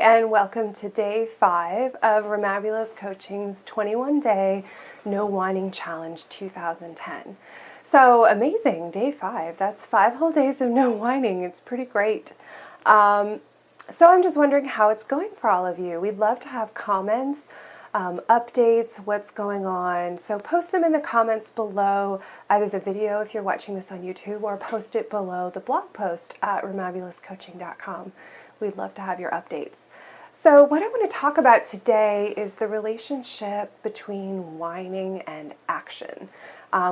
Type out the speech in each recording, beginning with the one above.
and welcome to day 5 of Remabulous Coaching's 21-day No Whining Challenge 2010. So amazing, day 5. That's 5 whole days of no whining. It's pretty great. So I'm just wondering how it's going for all of you. We'd love to have comments, updates, what's going on. So post them in the comments below either the video if you're watching this on YouTube, or post it below the blog post at remabulouscoaching.com. We'd love to have your updates. So what I want to talk about today is the relationship between whining and action.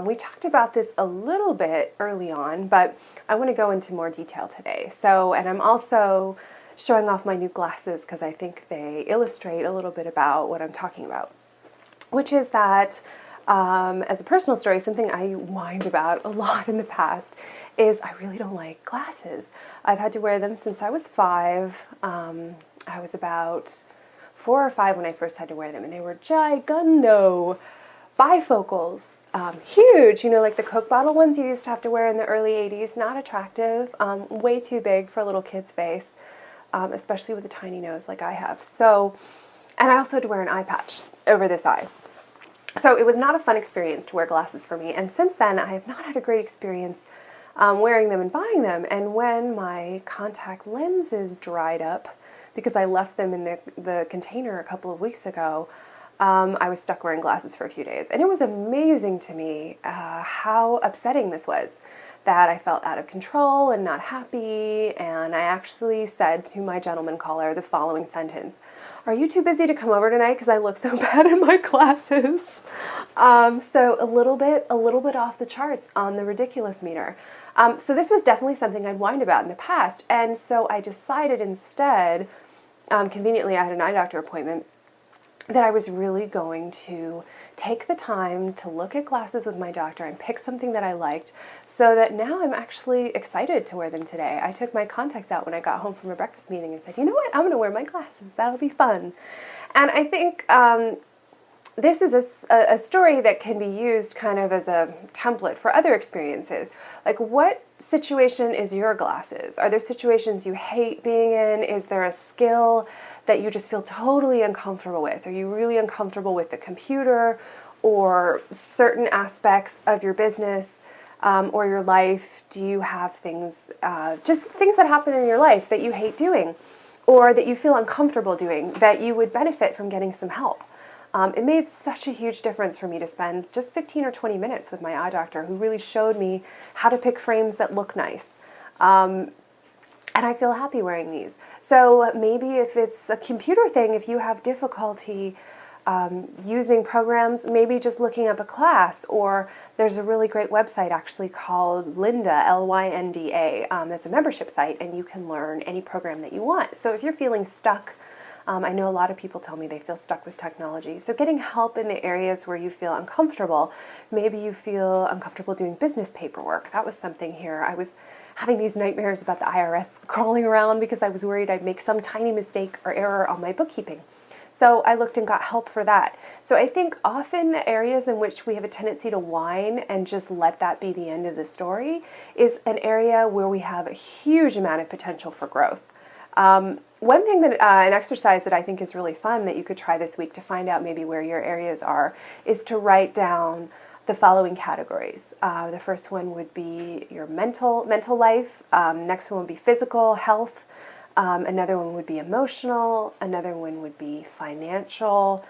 We talked about this a little bit early on, but I want to go into more detail today. And I'm also showing off my new glasses because I think they illustrate a little bit about what I'm talking about, which is that as a personal story, something I whined about a lot in the past is I really don't like glasses. I've had to wear them since I was 5. I was about 4 or 5 when I first had to wear them, and they were gigundo bifocals, huge, like the Coke bottle ones you used to have to wear in the early 80s, not attractive, way too big for a little kid's face, especially with a tiny nose like I have. And I also had to wear an eye patch over this eye. So it was not a fun experience to wear glasses for me, and since then I have not had a great experience wearing them and buying them. And when my contact lenses dried up, because I left them in the container a couple of weeks ago, I was stuck wearing glasses for a few days. And it was amazing to me how upsetting this was, that I felt out of control and not happy. And I actually said to my gentleman caller the following sentence: "Are you too busy to come over tonight because I look so bad in my glasses?" So a little bit off the charts on the ridiculous meter. So this was definitely something I'd whined about in the past. And so I decided instead, conveniently I had an eye doctor appointment, that I was really going to take the time to look at glasses with my doctor and pick something that I liked, so that now I'm actually excited to wear them today. I took my contacts out when I got home from a breakfast meeting and said, you know what, I'm going to wear my glasses. That'll be fun. And I think this is a story that can be used kind of as a template for other experiences. Like, what situation is your glasses? Are there situations you hate being in? Is there a skill that you just feel totally uncomfortable with? Are you really uncomfortable with the computer or certain aspects of your business or your life? Do you have things, just things that happen in your life that you hate doing, or that you feel uncomfortable doing, that you would benefit from getting some help? It made such a huge difference for me to spend just 15 or 20 minutes with my eye doctor, who really showed me how to pick frames that look nice. And I feel happy wearing these. So maybe if it's a computer thing, if you have difficulty using programs, maybe just looking up a class, or there's a really great website actually called Lynda, L-Y-N-D-A, that's a membership site, and you can learn any program that you want. So if you're feeling stuck, I know a lot of people tell me they feel stuck with technology. So getting help in the areas where you feel uncomfortable. Maybe you feel uncomfortable doing business paperwork. That was something here. I was having these nightmares about the IRS crawling around because I was worried I'd make some tiny mistake or error on my bookkeeping. So I looked and got help for that. So I think often the areas in which we have a tendency to whine and just let that be the end of the story is an area where we have a huge amount of potential for growth. One thing that, an exercise that I think is really fun that you could try this week to find out maybe where your areas are, is to write down the following categories. The first one would be your mental life. Next one would be physical health. Another one would be emotional. Another one would be financial.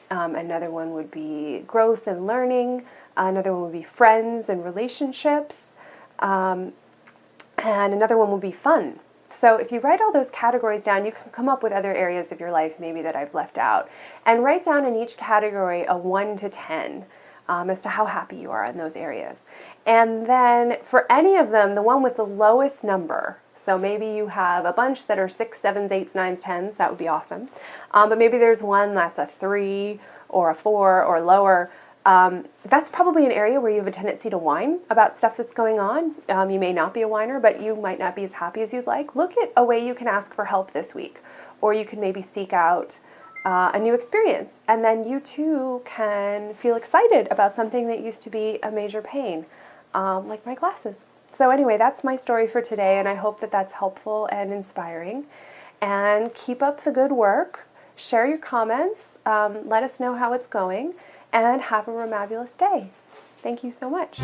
Another one would be growth and learning. Another one would be friends and relationships. And another one would be fun. So if you write all those categories down, you can come up with other areas of your life maybe that I've left out. And write down in each category a 1 to 10 as to how happy you are in those areas. And then for any of them, the one with the lowest number, so maybe you have a bunch that are 6, 7s, 8s, 9s, 10s, that would be awesome. But maybe there's one that's a 3 or a 4 or lower. That's probably an area where you have a tendency to whine about stuff that's going on. You may not be a whiner, but you might not be as happy as you'd like. Look at a way you can ask for help this week, or you can maybe seek out a new experience, and then you too can feel excited about something that used to be a major pain, like my glasses. So anyway, that's my story for today, and I hope that that's helpful and inspiring. and keep up the good work. Share your comments, let us know how it's going, and have a Remabulous day. Thank you so much.